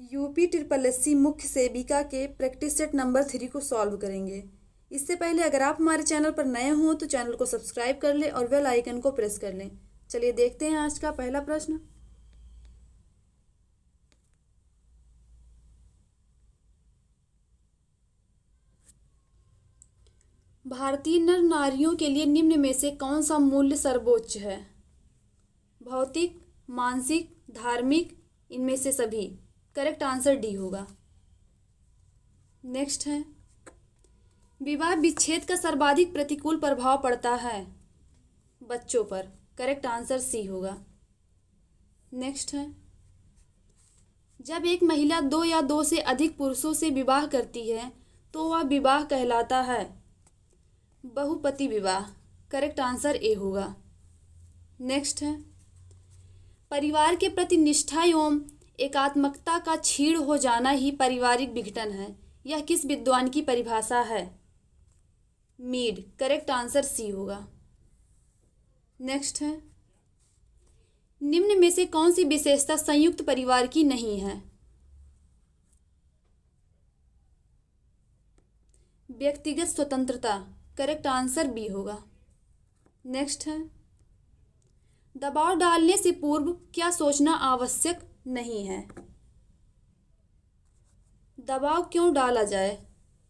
UP triple SC मुख्य सेविका के प्रैक्टिस सेट नंबर 3 को सॉल्व करेंगे। इससे पहले अगर आप हमारे चैनल पर नए हों तो चैनल को सब्सक्राइब कर लें और बेल आइकन को प्रेस कर लें। चलिए देखते हैं आज का पहला प्रश्न। भारतीय नर नारियों के लिए निम्न में से कौन सा मूल्य सर्वोच्च है? भौतिक, मानसिक, धार्मिक, इनमें से सभी। करेक्ट आंसर डी होगा। नेक्स्ट है, विवाह विच्छेद का सर्वाधिक प्रतिकूल प्रभाव पड़ता है बच्चों पर। करेक्ट आंसर सी होगा। नेक्स्ट है, जब एक महिला 2 या 2 से अधिक पुरुषों से विवाह करती है तो वह विवाह कहलाता है बहुपति विवाह। करेक्ट आंसर ए होगा। नेक्स्ट है, परिवार के प्रति निष्ठा एवं एकात्मकता का क्षीण हो जाना ही पारिवारिक विघटन है। यह किस विद्वान की परिभाषा है? मीड। करेक्ट आंसर सी होगा। नेक्स्ट है, निम्न में से कौन सी विशेषता संयुक्त परिवार की नहीं है? व्यक्तिगत स्वतंत्रता। करेक्ट आंसर बी होगा। नेक्स्ट है, दबाव डालने से पूर्व क्या सोचना आवश्यक नहीं है? दबाव क्यों डाला जाए?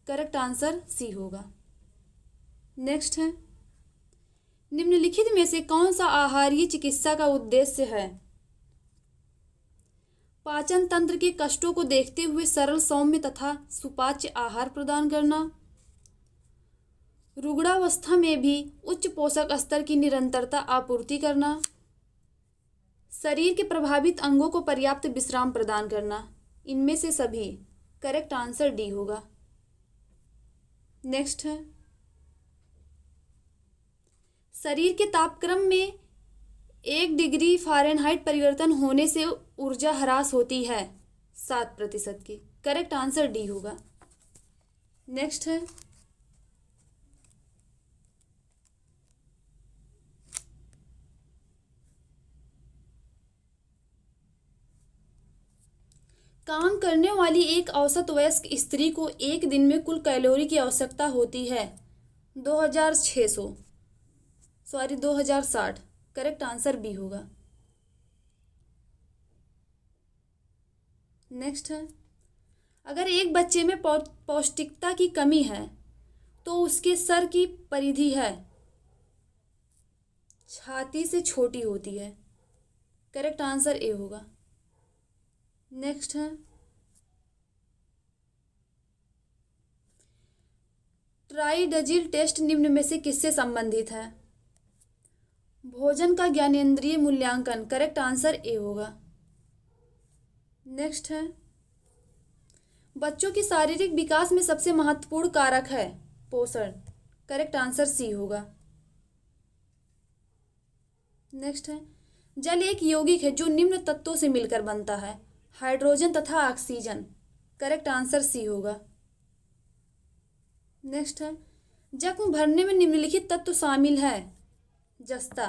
करेक्ट आंसर सी होगा। नेक्स्ट है, निम्नलिखित में से कौन सा आहारीय चिकित्सा का उद्देश्य है? पाचन तंत्र के कष्टों को देखते हुए सरल, सौम्य तथा सुपाच्य आहार प्रदान करना। रुग्णावस्था में भी उच्च पोषक स्तर की निरंतरता आपूर्ति करना। शरीर के प्रभावित अंगों को पर्याप्त विश्राम प्रदान करना। इनमें से सभी। करेक्ट आंसर डी होगा। नेक्स्ट है, शरीर के तापक्रम में 1 डिग्री फ़ारेनहाइट परिवर्तन होने से ऊर्जा ह्रास होती है 7% की। करेक्ट आंसर डी होगा। नेक्स्ट है, काम करने वाली एक औसत वयस्क स्त्री को एक दिन में कुल कैलोरी की आवश्यकता होती है 2060। करेक्ट आंसर बी होगा। नेक्स्ट है, अगर एक बच्चे में पौष्टिकता की कमी है तो उसके सर की परिधि है छाती से छोटी होती है। करेक्ट आंसर ए होगा। नेक्स्ट है, ट्राइडजिल टेस्ट निम्न में से किससे संबंधित है? भोजन का ज्ञानेंद्रिय मूल्यांकन। करेक्ट आंसर ए होगा। नेक्स्ट है, बच्चों की शारीरिक विकास में सबसे महत्वपूर्ण कारक है पोषण। करेक्ट आंसर सी होगा। नेक्स्ट है, जल एक यौगिक है जो निम्न तत्वों से मिलकर बनता है हाइड्रोजन तथा ऑक्सीजन। करेक्ट आंसर सी होगा। नेक्स्ट है, जख्म भरने में निम्नलिखित तत्व शामिल है जस्ता।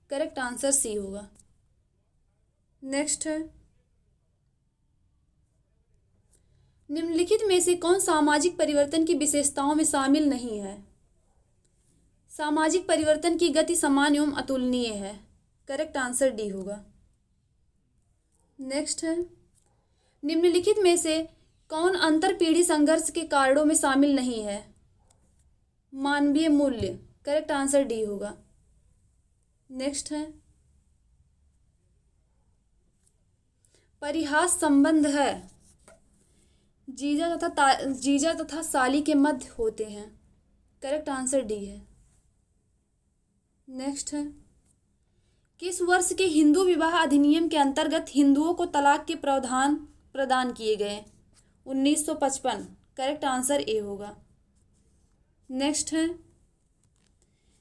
करेक्ट आंसर सी होगा। नेक्स्ट है, निम्नलिखित में से कौन सामाजिक परिवर्तन की विशेषताओं में शामिल नहीं है? सामाजिक परिवर्तन की गति समान एवं अतुलनीय है। करेक्ट आंसर डी होगा। नेक्स्ट है, निम्नलिखित में से कौन अंतर पीढ़ी संघर्ष के कारणों में शामिल नहीं है? मानवीय मूल्य। करेक्ट आंसर डी होगा। नेक्स्ट है, परिहास संबंध है जीजा तथा साली के मध्य होते हैं। करेक्ट आंसर डी है। नेक्स्ट है, किस वर्ष के हिंदू विवाह अधिनियम के अंतर्गत हिंदुओं को तलाक के प्रावधान प्रदान किए गए? 1955। करेक्ट आंसर ए होगा। नेक्स्ट है,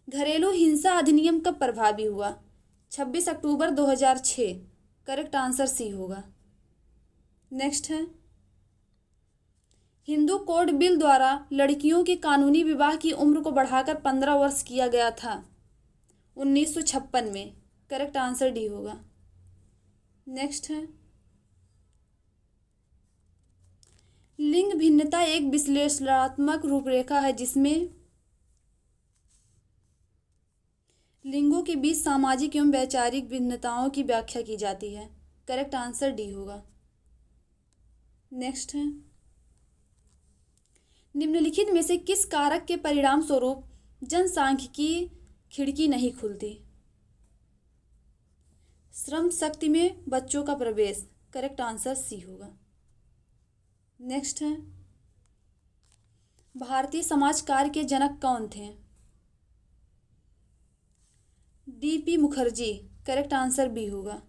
घरेलू हिंसा अधिनियम कब प्रभावी हुआ? 26 अक्टूबर 2006। करेक्ट आंसर सी होगा। नेक्स्ट है, हिंदू कोड बिल द्वारा लड़कियों के कानूनी विवाह की उम्र को बढ़ाकर 15 वर्ष किया गया था 1956 में। करेक्ट आंसर डी होगा। नेक्स्ट है, लिंग भिन्नता एक विश्लेषणात्मक रूपरेखा है जिसमें लिंगों के बीच सामाजिक एवं वैचारिक भिन्नताओं की व्याख्या की जाती है। करेक्ट आंसर डी होगा। नेक्स्ट है, निम्नलिखित में से किस कारक के परिणाम स्वरूप जनसांख्यिकी खिड़की नहीं खुलती? श्रम शक्ति में बच्चों का प्रवेश। करेक्ट आंसर सी होगा। नेक्स्ट है, भारतीय समाज कार्य के जनक कौन थे? D P. Mukherjee. Correct answer B होगा।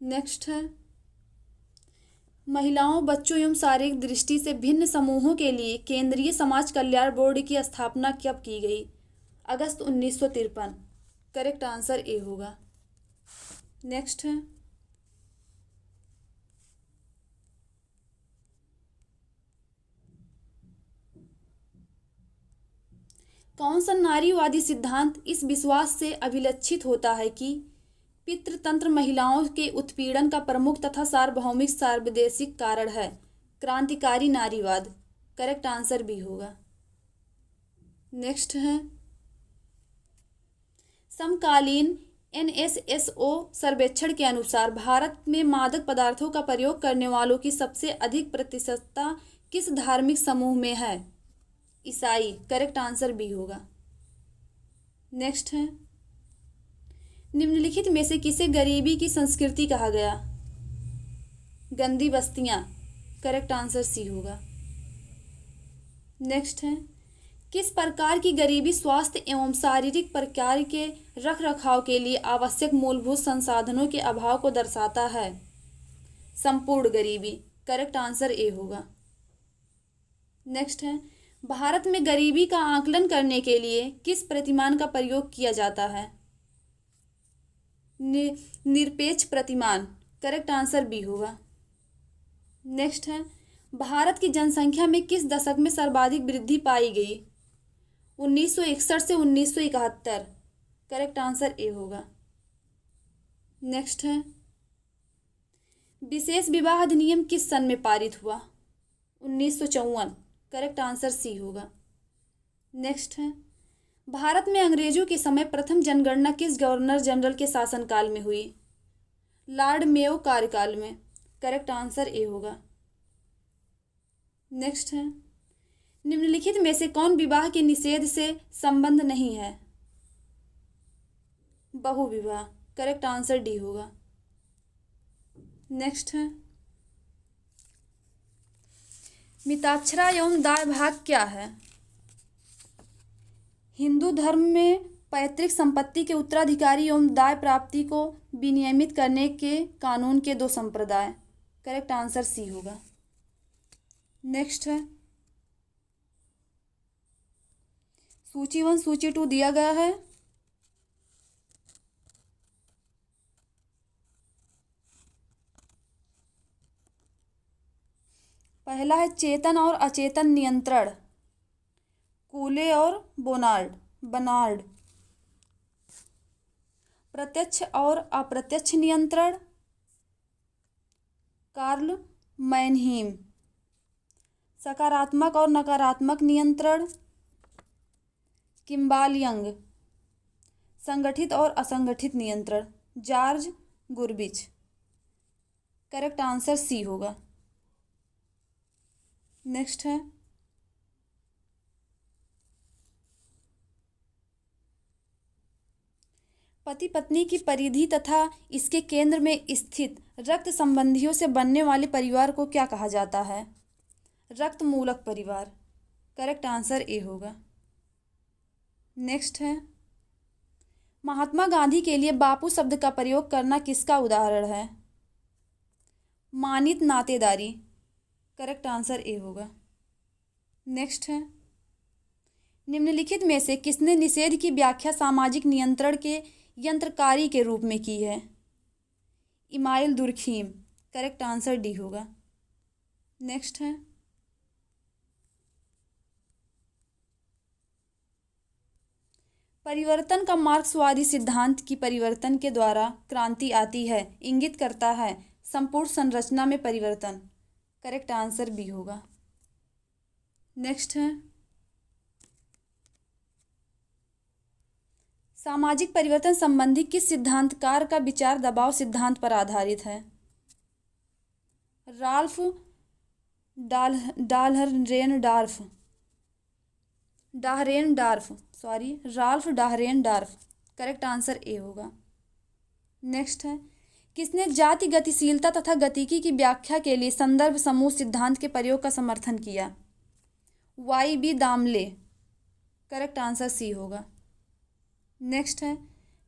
नेक्स्ट है, महिलाओं, बच्चों एवं शारीरिक दृष्टि से भिन्न समूहों के लिए केंद्रीय समाज कल्याण बोर्ड की स्थापना कब की गई? अगस्त 1953। करेक्ट आंसर ए होगा। नेक्स्ट है, कौन सा नारीवादी सिद्धांत इस विश्वास से अभिलक्षित होता है कि पितृतंत्र महिलाओं के उत्पीड़न का प्रमुख तथा सार्वभौमिक सार्वदेशिक कारण है? क्रांतिकारी नारीवाद। करेक्ट आंसर बी होगा। नेक्स्ट है, समकालीन एनएसएसओ सर्वेक्षण के अनुसार भारत में मादक पदार्थों का प्रयोग करने वालों की सबसे अधिक प्रतिशतता किस धार्मिक समूह में है? ईसाई। करेक्ट आंसर बी होगा। नेक्स्ट है, निम्नलिखित में से किसे गरीबी की संस्कृति कहा गया? गंदी बस्तियां। करेक्ट आंसर सी होगा। नेक्स्ट है, किस प्रकार की गरीबी स्वास्थ्य एवं शारीरिक प्रकार के रख रखाव के लिए आवश्यक मूलभूत संसाधनों के अभाव को दर्शाता है? संपूर्ण गरीबी। करेक्ट आंसर ए होगा। नेक्स्ट है, भारत में गरीबी का आकलन करने के लिए किस प्रतिमान का प्रयोग किया जाता है? निरपेक्ष प्रतिमान। करेक्ट आंसर बी होगा। नेक्स्ट है, भारत की जनसंख्या में किस दशक में सर्वाधिक वृद्धि पाई गई? 1961 से 1971। करेक्ट आंसर ए होगा। नेक्स्ट है, विशेष विवाह अधिनियम किस सन में पारित हुआ? 1954। करेक्ट आंसर सी होगा। नेक्स्ट है, भारत में अंग्रेजों के समय प्रथम जनगणना किस गवर्नर जनरल के शासनकाल में हुई? लॉर्ड मेयो कार्यकाल में। करेक्ट आंसर ए होगा। नेक्स्ट है, निम्नलिखित में से कौन विवाह के निषेध से संबंध नहीं है? बहुविवाह। करेक्ट आंसर डी होगा। नेक्स्ट है, मिताक्षरा एवं दाय भाग क्या है? हिंदू धर्म में पैतृक संपत्ति के उत्तराधिकारी एवं दाय प्राप्ति को विनियमित करने के कानून के दो संप्रदाय। करेक्ट आंसर सी होगा। नेक्स्ट है, सूची 1 सूची 2 दिया गया है। पहला है चेतन और अचेतन नियंत्रण, कूले और बनार्ड। प्रत्यक्ष और अप्रत्यक्ष नियंत्रण, कार्ल मैनहीम। सकारात्मक और नकारात्मक नियंत्रण, किम्बाल यंग। संगठित और असंगठित नियंत्रण, जॉर्ज गुरबिच। करेक्ट आंसर सी होगा। नेक्स्ट है, पति पत्नी की परिधि तथा इसके केंद्र में स्थित रक्त संबंधियों से बनने वाले परिवार को क्या कहा जाता है? रक्त मूलक परिवार। करेक्ट आंसर ए होगा। नेक्स्ट है, महात्मा गांधी के लिए बापू शब्द का प्रयोग करना किसका उदाहरण है? मानित नातेदारी। करेक्ट आंसर ए होगा। नेक्स्ट है, निम्नलिखित में से किसने निषेध की व्याख्या सामाजिक नियंत्रण के यंत्रकारी के रूप में की है? Email Durkheim. Correct answer D होगा। नेक्स्ट है, परिवर्तन का मार्क्सवादी सिद्धांत की परिवर्तन के द्वारा क्रांति आती है इंगित करता है संपूर्ण संरचना में परिवर्तन। करेक्ट आंसर बी होगा। नेक्स्ट है, सामाजिक परिवर्तन संबंधी किस सिद्धांतकार का विचार दबाव सिद्धांत पर आधारित है? Ralf Dahrendorf Ralf Dahrendorf. Correct answer A होगा। नेक्स्ट है, किसने जाति गतिशीलता तथा गतिकी की व्याख्या के लिए संदर्भ समूह सिद्धांत के प्रयोग का समर्थन किया? वाई.बी. दामले। करेक्ट आंसर सी होगा। नेक्स्ट है,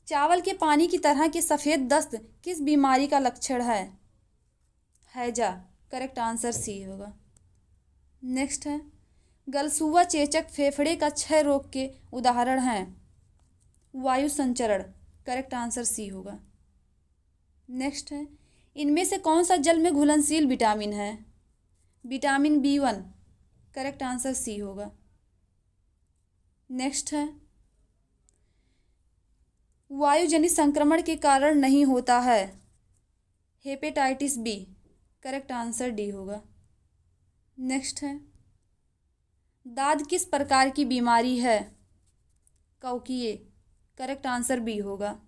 चावल के पानी की तरह के सफ़ेद दस्त किस बीमारी का लक्षण है? हैजा। करेक्ट आंसर सी होगा। नेक्स्ट है, गलसुआ चेचक फेफड़े का क्षय रोग के उदाहरण हैं? वायु संचरण। करेक्ट आंसर सी होगा। नेक्स्ट है, इनमें से कौन सा जल में घुलनशील विटामिन है? Vitamin B1। Correct answer C होगा। नेक्स्ट है, वायुजनित संक्रमण के कारण नहीं होता है? Hepatitis B. Correct answer D होगा। नेक्स्ट है, दाद किस प्रकार की बीमारी है? कौकिये। करेक्ट आंसर बी होगा।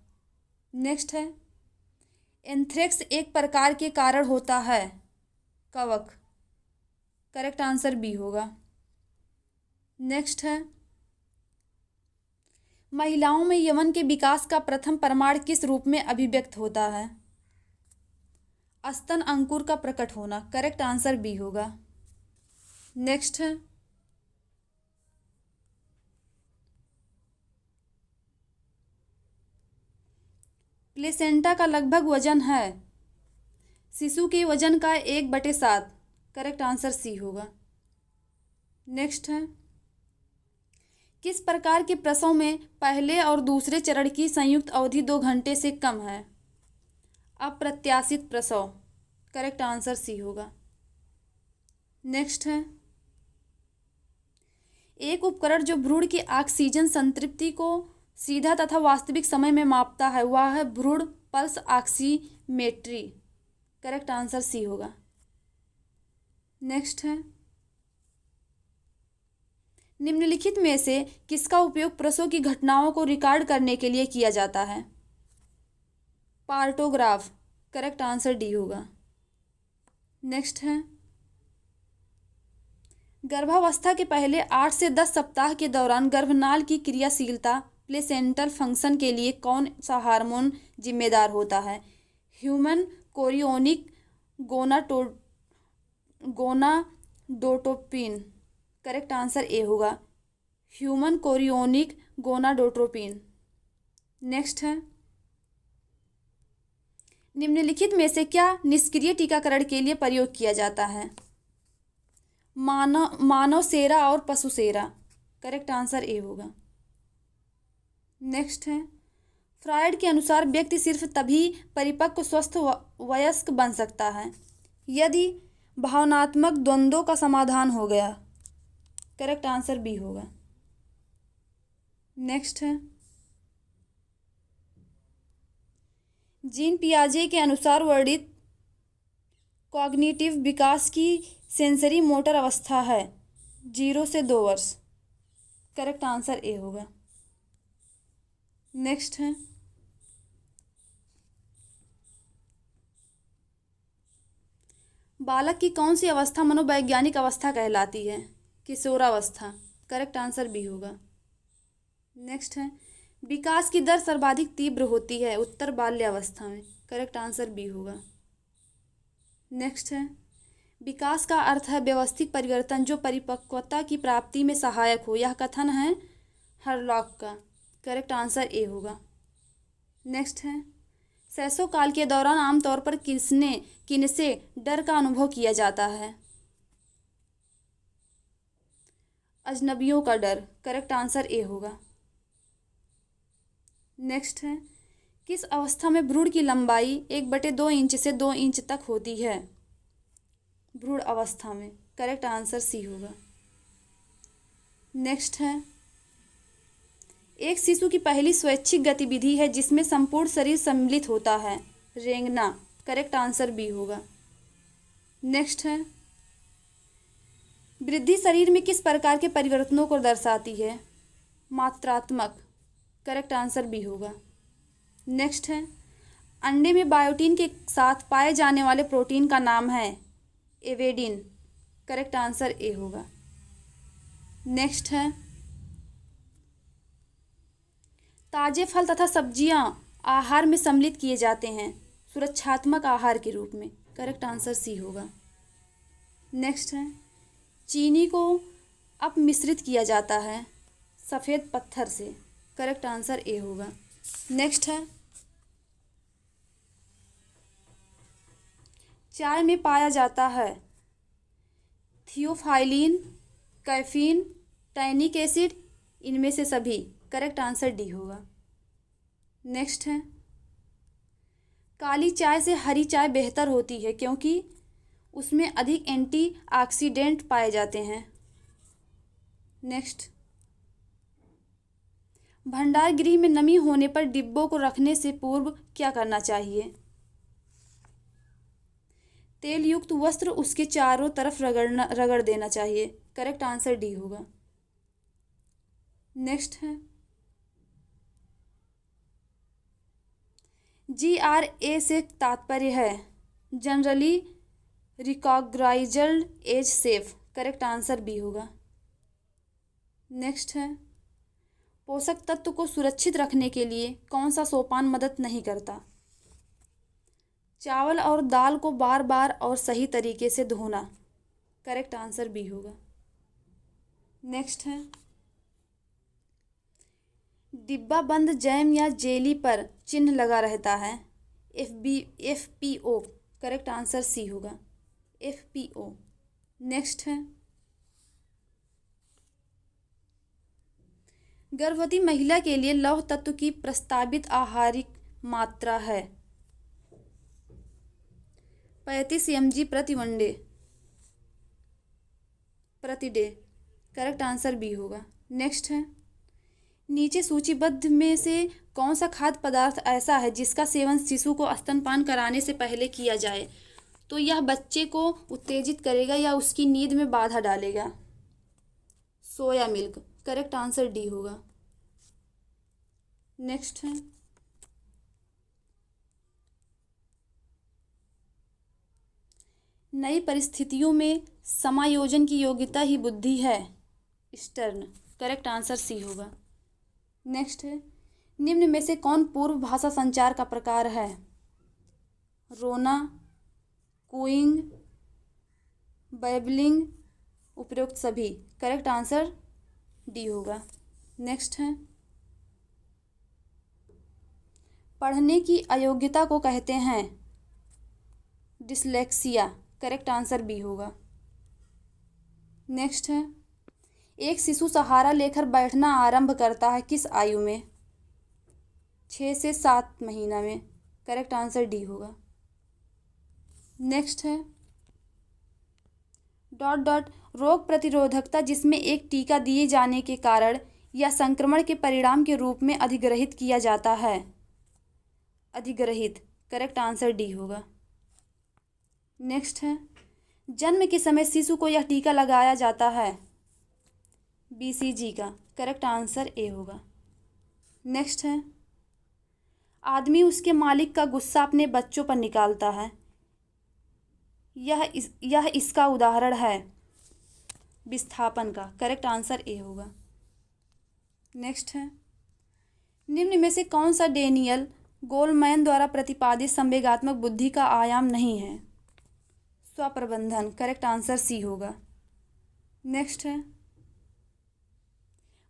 नेक्स्ट है, एंथ्रेक्स एक प्रकार के कारण होता है? कवक। करेक्ट आंसर बी होगा। नेक्स्ट है, महिलाओं में यौवन के विकास का प्रथम प्रमाण किस रूप में अभिव्यक्त होता है? स्तन अंकुर का प्रकट होना। करेक्ट आंसर बी होगा। नेक्स्ट है, प्लेसेंटा का लगभग वजन है? शिशु के वजन का 1/7। करेक्ट आंसर सी होगा। नेक्स्ट है, किस प्रकार के प्रसव में पहले और दूसरे चरण की संयुक्त अवधि 2 घंटे से कम है? अप्रत्याशित प्रसव। करेक्ट आंसर सी होगा। नेक्स्ट है, एक उपकरण जो भ्रूण की ऑक्सीजन संतृप्ति को सीधा तथा वास्तविक समय में मापता है वह है भ्रूण pulse oximetry. Correct answer C होगा। नेक्स्ट है, निम्नलिखित में से किसका उपयोग प्रसव की घटनाओं को रिकॉर्ड करने के लिए किया जाता है? पार्टोग्राफ। करेक्ट आंसर डी होगा। नेक्स्ट है, गर्भावस्था के पहले 8 से 10 सप्ताह के दौरान गर्भनाल की क्रियाशीलता प्लेसेंटल फंक्शन के लिए कौन सा हार्मोन जिम्मेदार होता है? Human chorionic gonadotropin. Correct answer A होगा। Human chorionic gonadotropin. नेक्स्ट है, निम्नलिखित में से क्या निष्क्रिय टीकाकरण के लिए प्रयोग किया जाता है? मानव सेरा और पशु सेरा। करेक्ट आंसर ए होगा। नेक्स्ट है, फ्रायड के अनुसार व्यक्ति सिर्फ तभी परिपक्व स्वस्थ वयस्क बन सकता है यदि भावनात्मक द्वंद्वों का समाधान हो गया। करेक्ट आंसर बी होगा। नेक्स्ट है, जीन पियाजे के अनुसार वर्णित कॉग्निटिव विकास की सेंसरी मोटर अवस्था है 0 से 2 वर्ष। करेक्ट आंसर ए होगा। नेक्स्ट है, बालक की कौन सी अवस्था मनोवैज्ञानिक अवस्था कहलाती है? किशोरावस्था। करेक्ट आंसर बी होगा। नेक्स्ट है, विकास की दर सर्वाधिक तीव्र होती है उत्तर बाल्यावस्था में। करेक्ट आंसर बी होगा। नेक्स्ट है, विकास का अर्थ है व्यवस्थित परिवर्तन जो परिपक्वता की प्राप्ति में सहायक हो। यह कथन है हरलॉक का। करेक्ट आंसर ए होगा। नेक्स्ट है, शैशव काल के दौरान आमतौर पर किनसे डर का अनुभव किया जाता है? अजनबियों का डर। करेक्ट आंसर ए होगा। नेक्स्ट है, किस अवस्था में भ्रूण की लंबाई 1/2 इंच से 2 इंच तक होती है? भ्रूण अवस्था में। करेक्ट आंसर सी होगा। नेक्स्ट है, एक शिशु की पहली स्वैच्छिक गतिविधि है जिसमें संपूर्ण शरीर सम्मिलित होता है। रेंगना। करेक्ट आंसर बी होगा। नेक्स्ट है, वृद्धि शरीर में किस प्रकार के परिवर्तनों को दर्शाती है? मात्रात्मक। करेक्ट आंसर बी होगा। नेक्स्ट है, अंडे में बायोटीन के साथ पाए जाने वाले प्रोटीन का नाम है एवेडिन। करेक्ट आंसर ए होगा। नेक्स्ट है, ताजे फल तथा सब्जियां आहार में सम्मिलित किए जाते हैं सुरक्षात्मक आहार के रूप में। करेक्ट आंसर सी होगा। नेक्स्ट है, चीनी को अपमिश्रित किया जाता है सफ़ेद पत्थर से। करेक्ट आंसर ए होगा। नेक्स्ट है, चाय में पाया जाता है थियोफाइलिन, कैफीन, टैनिक एसिड, इनमें से सभी। करेक्ट आंसर डी होगा। नेक्स्ट है, काली चाय से हरी चाय बेहतर होती है क्योंकि उसमें अधिक एंटीऑक्सीडेंट पाए जाते हैं। नेक्स्ट, भंडार गृह में नमी होने पर डिब्बों को रखने से पूर्व क्या करना चाहिए? तेल युक्त वस्त्र उसके चारों तरफ रगड़ देना चाहिए। करेक्ट आंसर डी होगा। नेक्स्ट है, GRA से तात्पर्य है generally recognised as safe. Correct answer B होगा। नेक्स्ट है, पोषक तत्व को सुरक्षित रखने के लिए कौन सा सोपान मदद नहीं करता? चावल और दाल को बार बार और सही तरीके से धोना। करेक्ट आंसर बी होगा। नेक्स्ट है, डिब्बा बंद जैम या जेली पर चिन्ह लगा रहता है FPO। करेक्ट आंसर सी होगा, FPO। नेक्स्ट है, गर्भवती महिला के लिए लौह तत्व की प्रस्तावित आहारिक मात्रा है 35 mg प्रति डे। करेक्ट आंसर बी होगा। नेक्स्ट है, नीचे सूचीबद्ध में से कौन सा खाद्य पदार्थ ऐसा है जिसका सेवन शिशु को स्तनपान कराने से पहले किया जाए तो यह बच्चे को उत्तेजित करेगा या उसकी नींद में बाधा डालेगा? Soya milk. Correct answer D होगा। नेक्स्ट है, नई परिस्थितियों में समायोजन की योग्यता ही बुद्धि है स्टर्न। करेक्ट आंसर सी होगा। नेक्स्ट है, निम्न में से कौन पूर्व भाषा संचार का प्रकार है? रोना, कूइंग, बैबलिंग, उपरोक्त सभी। करेक्ट आंसर डी होगा। नेक्स्ट है, पढ़ने की अयोग्यता को कहते हैं डिसलेक्सिया। करेक्ट आंसर बी होगा। नेक्स्ट है, एक शिशु सहारा लेकर बैठना आरंभ करता है किस आयु में? 6 से 7 महीना में। करेक्ट आंसर डी होगा। नेक्स्ट है, डॉट डॉट रोग प्रतिरोधकता जिसमें एक टीका दिए जाने के कारण या संक्रमण के परिणाम के रूप में अधिग्रहित किया जाता है अधिग्रहित। करेक्ट आंसर डी होगा। नेक्स्ट है, जन्म के समय शिशु को यह टीका लगाया जाता है BCG का। करेक्ट आंसर ए होगा। नेक्स्ट है, आदमी उसके मालिक का गुस्सा अपने बच्चों पर निकालता है यह इसका उदाहरण है विस्थापन का। करेक्ट आंसर ए होगा। नेक्स्ट है, निम्न में से कौन सा डेनियल गोलमैन द्वारा प्रतिपादित संवेगात्मक बुद्धि का आयाम नहीं है? स्वप्रबंधन। करेक्ट आंसर सी होगा। नेक्स्ट है,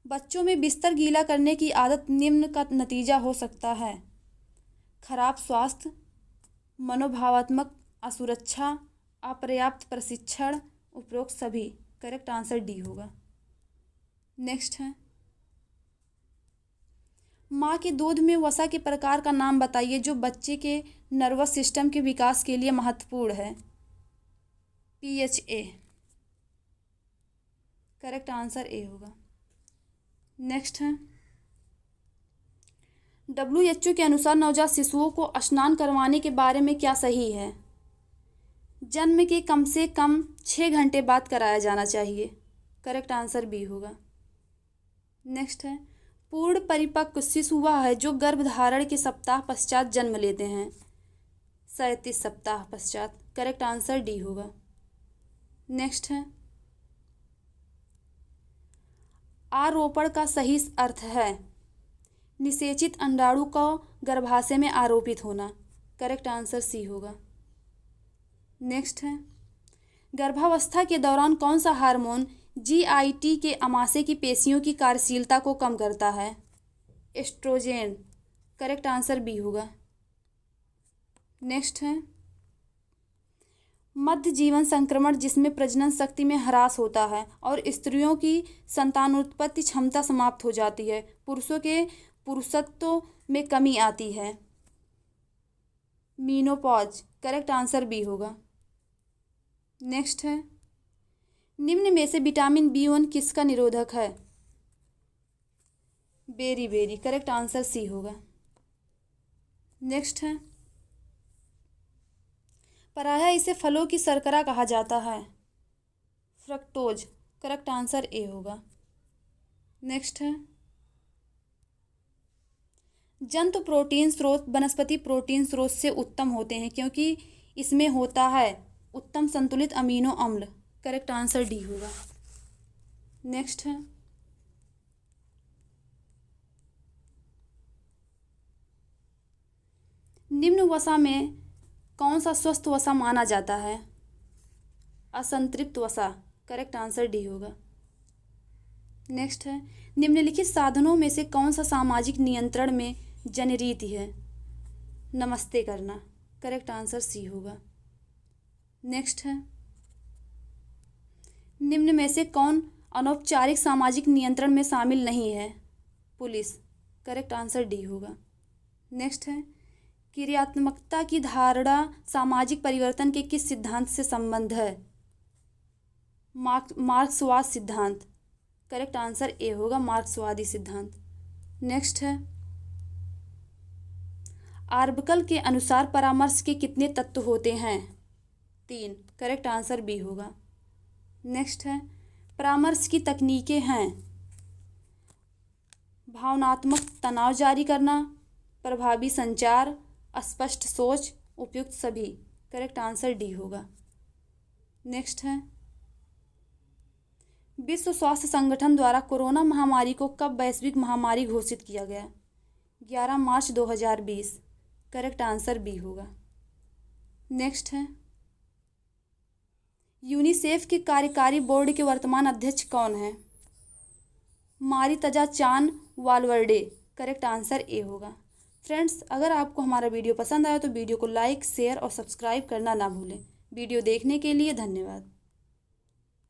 बच्चों में बिस्तर गीला करने की आदत निम्न का नतीजा हो सकता है खराब स्वास्थ्य, मनोभावात्मक असुरक्षा, अपर्याप्त प्रशिक्षण, उपरोक्त सभी। करेक्ट आंसर डी होगा। नेक्स्ट है, माँ के दूध में वसा के प्रकार का नाम बताइए जो बच्चे के नर्वस सिस्टम के विकास के लिए महत्वपूर्ण है। PHA। करेक्ट आंसर ए होगा। नेक्स्ट है, WHO के अनुसार नवजात शिशुओं को स्नान करवाने के बारे में क्या सही है? जन्म के कम से कम 6 घंटे बाद कराया जाना चाहिए। करेक्ट आंसर बी होगा। नेक्स्ट है, पूर्ण परिपक्व शिशु वह है जो गर्भधारण के सप्ताह पश्चात जन्म लेते हैं। 37 सप्ताह पश्चात। करेक्ट आंसर डी होगा। नेक्स्ट है, आरोपण का सही अर्थ है निषेचित अंडाणु को गर्भाशय में आरोपित होना। करेक्ट आंसर सी होगा। नेक्स्ट है, गर्भावस्था के दौरान कौन सा हार्मोन जीआईटी के आमाशय की पेशियों की कार्यशीलता को कम करता है? एस्ट्रोजेन। करेक्ट आंसर बी होगा। नेक्स्ट है, मध्य जीवन संक्रमण जिसमें प्रजनन शक्ति में ह्रास होता है और स्त्रियों की संतानोत्पत्ति क्षमता समाप्त हो जाती है, पुरुषों के पुरुषत्व में कमी आती है। मीनोपॉज। करेक्ट आंसर बी होगा। नेक्स्ट है, निम्न में से विटामिन B1 किसका निरोधक है? बेरी। करेक्ट आंसर सी होगा। नेक्स्ट है, प्रायः इसे फलों की शर्करा कहा जाता है। फ्रक्टोज। करेक्ट आंसर ए होगा। नेक्स्ट है, जंतु प्रोटीन स्रोत वनस्पति प्रोटीन स्रोत से उत्तम होते हैं क्योंकि इसमें होता है उत्तम संतुलित अमीनो अम्ल। करेक्ट आंसर डी होगा। नेक्स्ट है, निम्न वसा में कौन सा स्वस्थ वसा माना जाता है? असंतृप्त वसा। करेक्ट आंसर डी होगा। नेक्स्ट है, निम्नलिखित साधनों में से कौन सा सामाजिक नियंत्रण में जनरीति है? नमस्ते करना। करेक्ट आंसर सी होगा। नेक्स्ट है, निम्न में से कौन अनौपचारिक सामाजिक नियंत्रण में शामिल नहीं है? पुलिस। करेक्ट आंसर डी होगा। नेक्स्ट है, क्रियात्मकता की धारणा सामाजिक परिवर्तन के किस सिद्धांत से संबंध है? मार्क्सवाद सिद्धांत। करेक्ट आंसर ए होगा, मार्क्सवादी सिद्धांत। नेक्स्ट है, आर्बकल के अनुसार परामर्श के कितने तत्व होते हैं? 3। करेक्ट आंसर बी होगा। नेक्स्ट है, परामर्श की तकनीकें हैं भावनात्मक तनाव जारी करना, प्रभावी संचार, स्पष्ट सोच, उपयुक्त सभी। करेक्ट आंसर डी होगा। नेक्स्ट है, विश्व स्वास्थ्य संगठन द्वारा कोरोना महामारी को कब वैश्विक महामारी घोषित किया गया? 11 मार्च 2020। करेक्ट आंसर बी होगा। नेक्स्ट है, यूनिसेफ के कार्यकारी बोर्ड के वर्तमान अध्यक्ष कौन है? मारितजा चान वालवर्डे। करेक्ट आंसर ए होगा। फ्रेंड्स, अगर आपको हमारा वीडियो पसंद आया तो वीडियो को लाइक, शेयर और सब्सक्राइब करना ना भूलें। वीडियो देखने के लिए धन्यवाद।